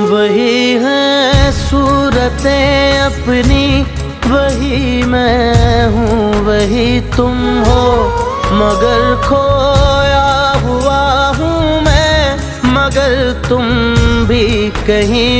वही है सूरतें अपनी, वही मैं हूँ वही तुम हो, मगर खोया हुआ हूँ मैं, मगर तुम भी कहीं